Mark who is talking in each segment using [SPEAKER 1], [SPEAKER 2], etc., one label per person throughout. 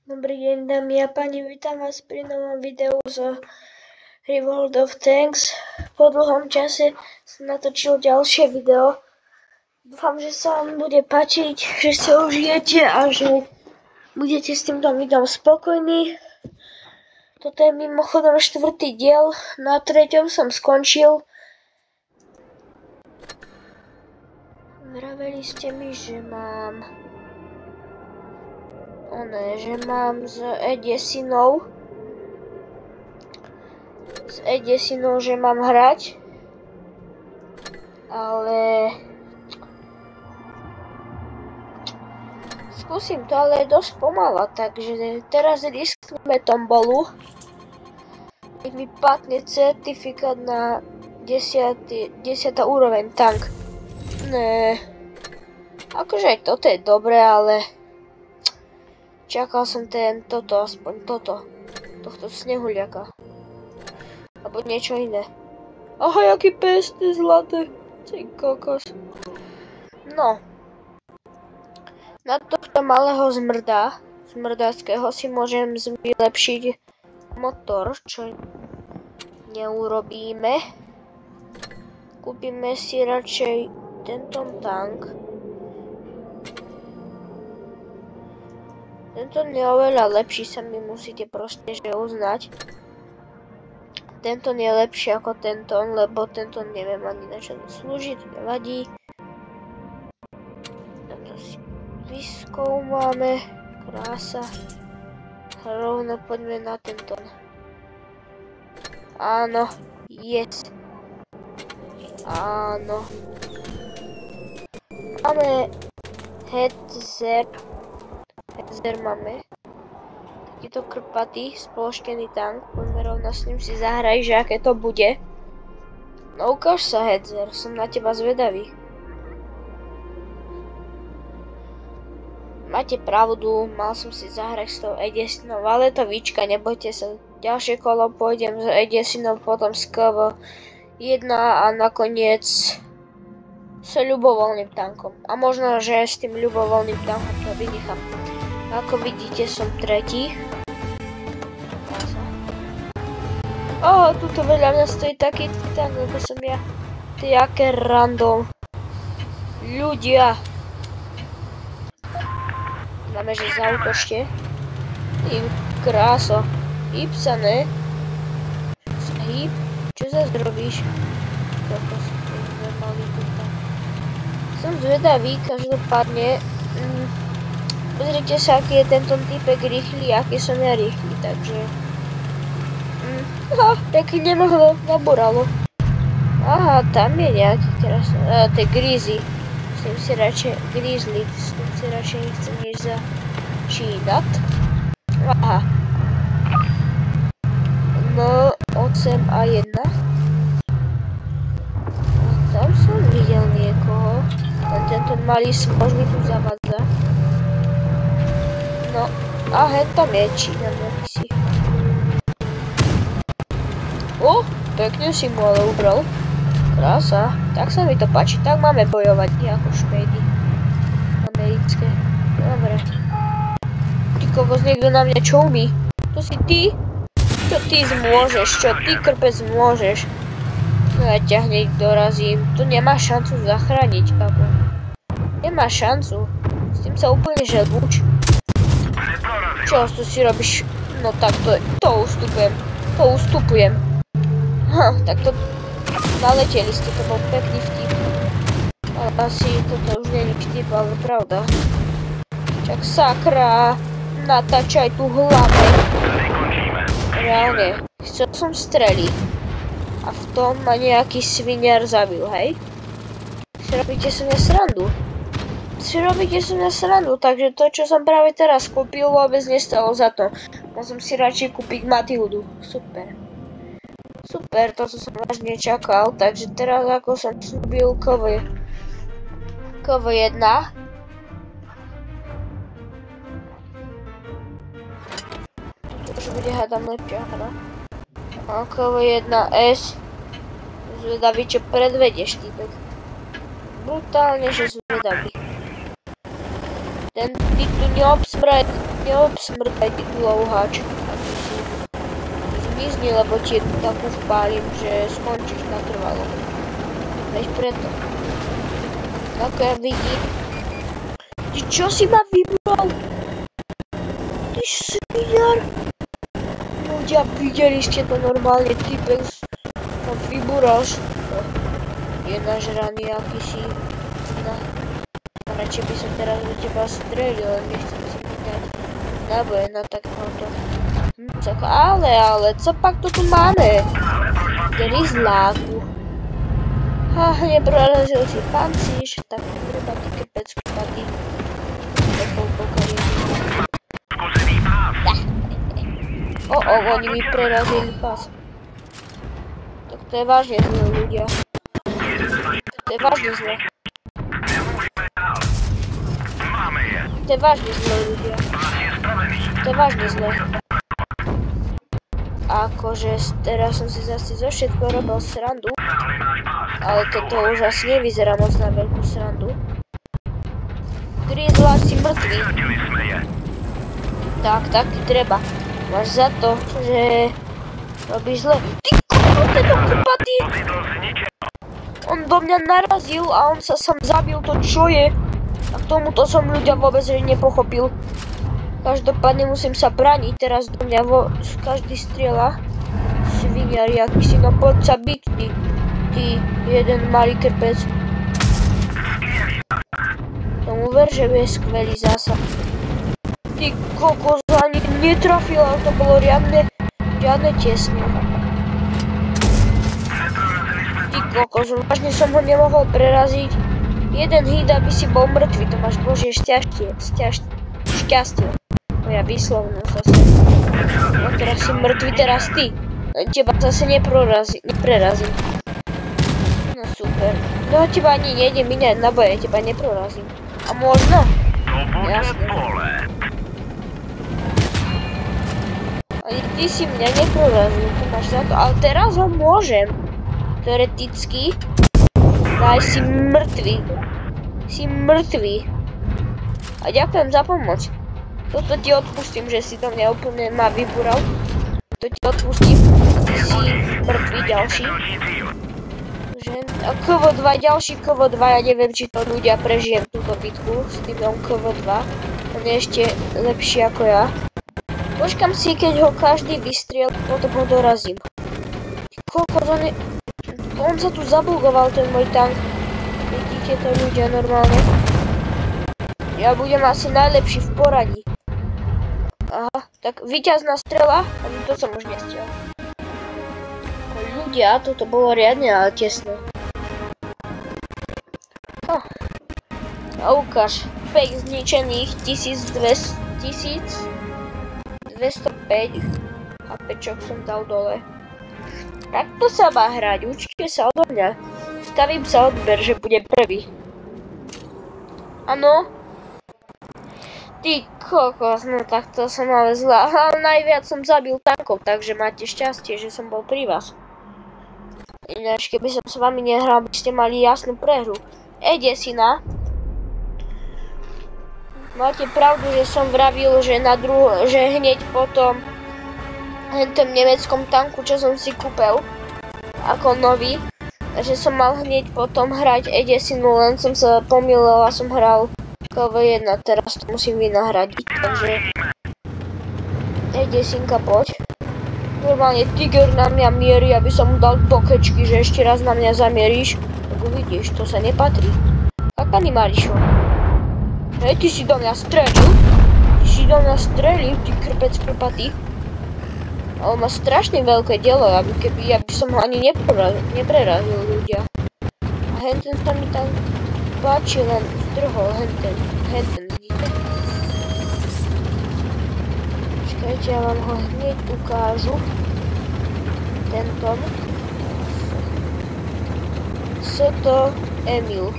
[SPEAKER 1] Dobrý deň, dámy a páni, vítam vás pri novom videu z World of Tanks. Po dlhom čase som natočil ďalšie video. Dúfam, že sa vám bude páčiť, že si ho užijete a že budete s týmto videom spokojní. Toto je mimochodom 4. diel, na 3. som skončil. Vraveli ste mi, že mám z Edesinou, že mám hrať, ale skúsim to, ale je dosť pomala, takže teraz riskneme tombolu. Keď mi padne certifikát na 10. úroveň tank. Ne, akože aj toto je dobré, ale čakal som aspoň tohto snehuliaka. Alebo niečo iné. Aha, jaký pestý zlaté. Ty kokos. No. Na tohto malého zmrdáckého si môžem vylepšiť motor, čo neurobíme. Kúpime si radšej tento tank. Tento je oveľa lepší, sa mi musíte proste že uznať. Tento je lepší ako tento, lebo tento neviem ani na čo slúži, to nevadí. Tento si vyskúmame, krása. Rovno poďme na tento. Áno, yes. Áno. Máme Hetzer máme. Takýto krpatý, spoločtený tank. Poďme rovno s ním si zahraj, že aké to bude. No ukáž sa, Hetzer, som na teba zvedavý. Máte pravdu, mal som si zahrať s tou Edesinou, ale to výčka, nebojte sa. Ďalšie kolo pôjdem s Edesinou, potom s KV1 a nakoniec s ľubovoľným tankom. A možno, že s tým ľubovoľným tankom to vynechám. Ako vidíte, som 3. Tuto veľa mňa stojí taký tank, lebo som ja. Ty, aké random. Ľudia. Máme, že zautočte. Ty, kráso. Hýb sa, ne? Hýb? Čo sa zrobíš? Som zvedavý, každopádne. Pozrite sa, aký je tento typek rýchly, aký som ja rýchly, takže... Pekne nemohlo, naboralo. Aha, tam je nejaký teraz... to je Grizzly. S tým si radšej... Grizzly, s tým si radšej nechcem nič začínať. Aha. No, 8 a 1. A tam som videl niekoho. A tento malý smož mi tu zavadza. No, a hen tam je Čína, si. Pekne si mu ale ubral. Krása, tak sa mi to páči, tak máme bojovať, nie ako šmejdy. Americké. Dobre. Ty kokos, niekto na mňa čoumí. To si ty? Čo ty zmôžeš, čo ty krpec môžeš? No ja ťa hneď dorazím, tu nemáš šancu zachrániť, kapo. Nemáš šancu, s tým sa úplne že lúč. Čo tu si robíš? No tak to ustupujem. Tak to naleteli ste, to bol pekný vtip. Ale asi toto už nie je vtip, ale pravda. Čak sakra, natáčaj tu hlave. Reálne, chcel som streliť. A v tom ma nejaký sviniar zabil, hej? Si robíte so mňa srandu, takže to, čo som práve teraz kúpil, vôbec nestalo za to. Mal som si radšej kúpiť Matildu. Super, to som vážne čakal, takže teraz ako som slúbil KV1. To už bude hádam lepšia hra. A KV1S. Zvedavý, čo predvedieš, týpek. Brutálne, že zvedavý. Ten ty tu neobsmrať. neobsmrtaj ty dlouhač. Zmizni, lebo ti takú vpálim, že skončíš natrvalo. Veď preto. Ako ja vidím. Ty čo si ma vybral? Ty sviňar. Ľudia, videli ste to normálne, typek ma vybúral. Je nažraný akýsi. Radšej by som teraz do teba strelil, ale nechcem si vydať náboje na takéhoto. Ale, co pak to tu máme? Gryzláku. Neprorazil si pancíř, tak treba ty kepec kupatý. Nepol pokorí. Oni mi prerazili pas. Tak to je vážne zlé, ľudia. To je vážne zlé. To je vážne zlé, ľudia. To je vážne zlé. Akože teraz som si zase zo všetko robil srandu. Ale toto už asi nevyzerá moc na veľkú srandu. Gryzla si mŕtvý. Tak ti treba. Máš za to, že robíš zle. Ty kokos, tento kupatý! On do mňa narazil a on sa sám zabil, to čo je? A k tomuto som ľudia vôbec nepochopil. Každopádne musím sa brániť, teraz do mňa každý strieľa. Sviniari, aký si, no poď sa byť, ty jeden malý krpec. Tomu ver, že je skvelý zásah. Ty kokos, ani netrafil, ale to bolo riadne tesne. Ty kokos, vážne som ho nemohol preraziť. Jeden hit, aby si bol mŕtvý, to máš božie šťastie. Moja výslovnosť zase. No teraz si mŕtvý, teraz ty. Teba zase neprerazím. No super. No teba ani nejdem minať na boje, teba neprorazím. A možno? Jasne. Ani ty si mňa neprorazil, to máš za to. Ale teraz ho môžem. Teoreticky. Daj, si mŕtvý. Si mŕtvý. A ďakujem za pomoc. Toto ti odpustím, že si to mňa úplne ma vybúral. To ti odpustím. Ty si mŕtvý ďalší. A KV2, ďalší KV2, ja neviem, či to ľudia prežijem túto bitku s týmom KV2. On je ešte lepší ako ja. Počkám si, keď ho každý vystriel, potom ho dorazím. Koľko on sa tu zabugoval, ten môj tank. Vidíte to ľudia normálne? Ja budem asi najlepší v poradí. Aha, tak víťazná strela, ani to som už nestiel. Ľudia, toto bolo riadne, ale tesné. A ukáž, fake zničených 1205 HPčok som dal dole. Takto sa má hrať, učite sa odo mňa. Stavím sa odber, že budem prvý. Áno. Ty kokos, no tak to som ale zlá. Ale najviac som zabil tankov, takže máte šťastie, že som bol pri vás. Ináč, keby som s vami nehral, by ste mali jasnú prehru. Desina. Máte pravdu, že som vravil, že že hneď potom tom nemeckom tanku, čo som si kúpil ako nový, že som mal hneď potom hrať desinu, len som sa pomýlil a som hral KV1, teraz to musím vynahradiť, takže desinka, poď. Normálne Tiger na mňa mierí, aby som mu dal pokečky, že ešte raz na mňa zamieríš, tak uvidíš, to sa nepatrí. Kakani Marišo. Hej, ty si do mňa strelil, ty krpec krpatý. Ale má strašne veľké dielo, ja by som ho ani neprerazil ľudia. A henten sa mi tam páči, len zdrhol, henten, vidíte. Počkajte, ja vám ho hneď ukážu. Tento. Soto Emil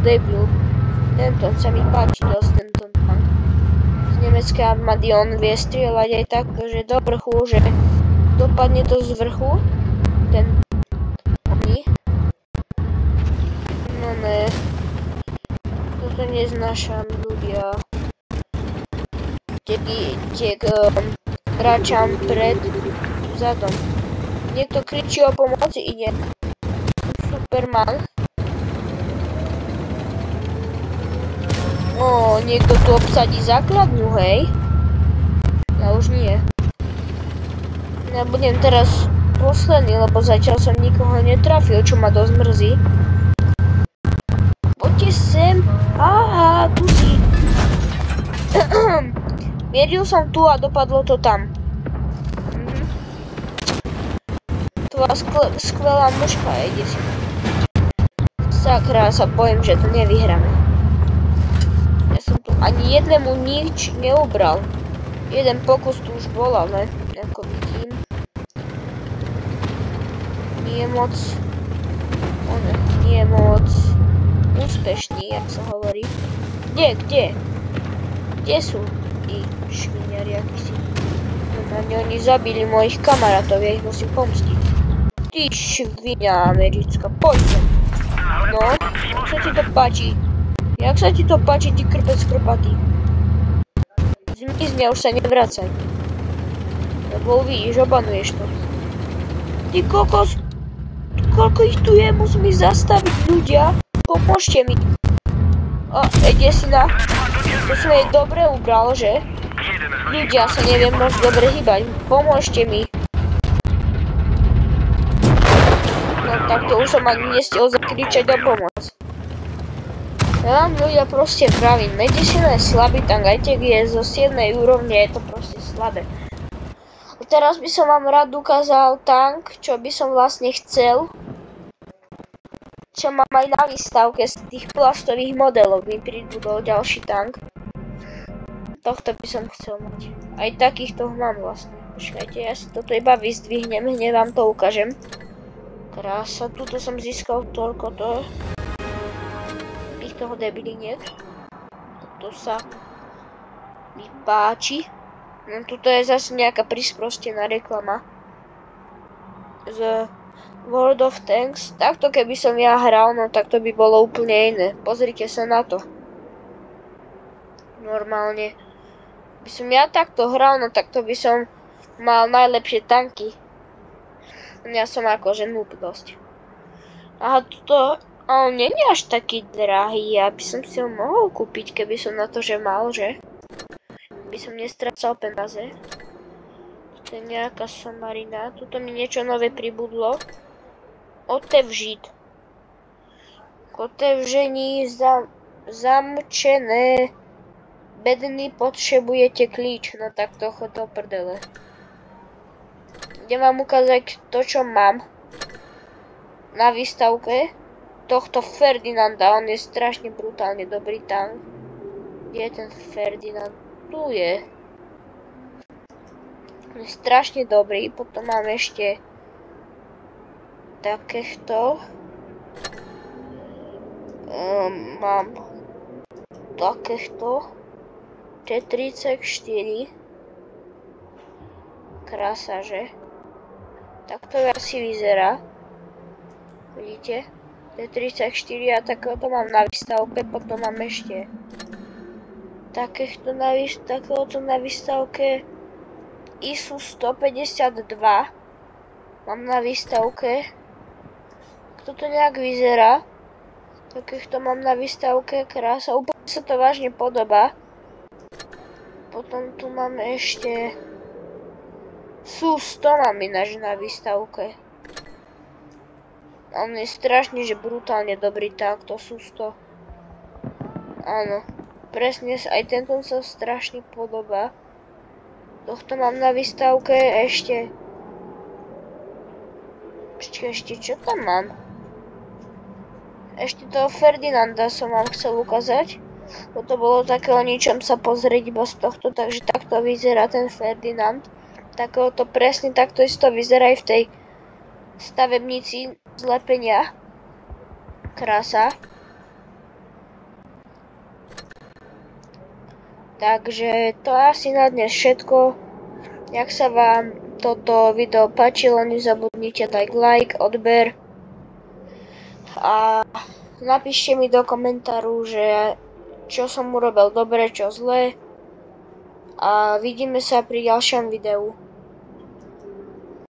[SPEAKER 1] Debil. Tento sa mi páči dosť, tento tank. Z nemecké armády on vie strieľať aj tak, že do vrchu, že dopadne to z vrchu. No ne. Toto neznášam, ľudia. tiek kráčam pred zadom. Niekto kričí o pomoci, ide. Superman. O, niekto tu obsadí základňu, hej? Ja už nie. Ja budem teraz posledný, lebo zatiaľ som nikoho netrafil, čo ma dosť mrzí. Poďte sem. Aha, tu si. Mieril som tu a dopadlo to tam. Tvoja skvelá mužka, ide si. Sakra, sa bojím, že to nevyhráme. Ja som tu ani jednému nič neubral. Jeden pokus tu už bol, ale ako vidím, nie je moc úspešný, jak sa hovorí. Kde sú tí šviniari, akí si? Oni zabili mojich kamarátov, ja ich musím pomstiť. Ty švinia americká, poď sem. No, jak sa ti to páči? Jak sa ti to páči, ty krpec krpatý? Zmizne, už sa nevracaj. Lebo uvidíš, obanuješ to. Ty kokos, koľko ich tu je, musím ich zastaviť, ľudia. Pomôžte mi. O, ide si na... To som jej dobre ubral, že? Ľudia, sa neviem moc dobre hýbať. Pomôžte mi. No tak to už som ani nestiel zakričať o pomoc. Ja vám ľudia proste pravím, Medicine je slabý tank, aj tak je zo 7. úrovne, je to proste slabé. A teraz by som vám rád ukázal tank, čo by som vlastne chcel. Čo mám aj na výstavke z tých plastových modelov, mi pribudol ďalší tank. Tohto by som chcel mať. Aj takýchto mám vlastne. Počkajte, ja si toto iba vyzdvihnem, hneď vám to ukážem. Krása, tuto som získal toľko to. Toho debiliniek. To sa mi páči. No tuto je zase nejaká prisprostená reklama z World of Tanks. Takto keby som ja hral, no tak to by bolo úplne iné. Pozrite sa na to. Normálne by som ja takto hral, no tak to by som mal najlepšie tanky. Ja som akože noob dosť. Aha, tuto... On nie je až taký drahý, ja by som si ho mohol kúpiť, keby som na to, že mal, že? By som nestracal peniaze. To je nejaká somarina. Tuto mi niečo nové pribudlo. Otevřít. K otevření zamčené bedny potřebujete klíč. No tak to chod do prdele. Idem vám ukázať to, čo mám na výstavke tohto Ferdinanda. On je strašne brutálne dobrý tank. Kde je ten Ferdinand? Tu je. On je strašne dobrý. Potom mám ešte takýchto. Mám takýchto T-34. Krása, že? Tak to asi vyzerá. Vidíte? T-34 a takéhoto mám na výstavke, potom mám ešte takéhoto na výstavke ISU 152 mám na výstavke. Kto to nejak vyzerá? Takéhoto mám na výstavke, krása, úplne sa to vážne podobá. Potom tu máme ešte SU-100 mám ináč na výstavke. On je strašne, že brutálne dobrý tank, to SU-100. Áno, presne, aj tento sa strašne podobá. Tohto mám na výstavke ešte... Počkaj, ešte čo tam mám? Ešte toho Ferdinanda som vám chcel ukázať. Bo to bolo také o ničom sa pozrieť iba z tohto, takže takto vyzerá ten Ferdinand. Takéhoto presne takto isto vyzerá aj v tej stavebnici zlepenia. Krása. Takže to asi na dnes všetko. Jak sa vám toto video páčilo, nezabudnite dať like, odber. A napíšte mi do komentáru, že čo som urobil dobre, čo zle. a vidíme sa pri ďalšom videu.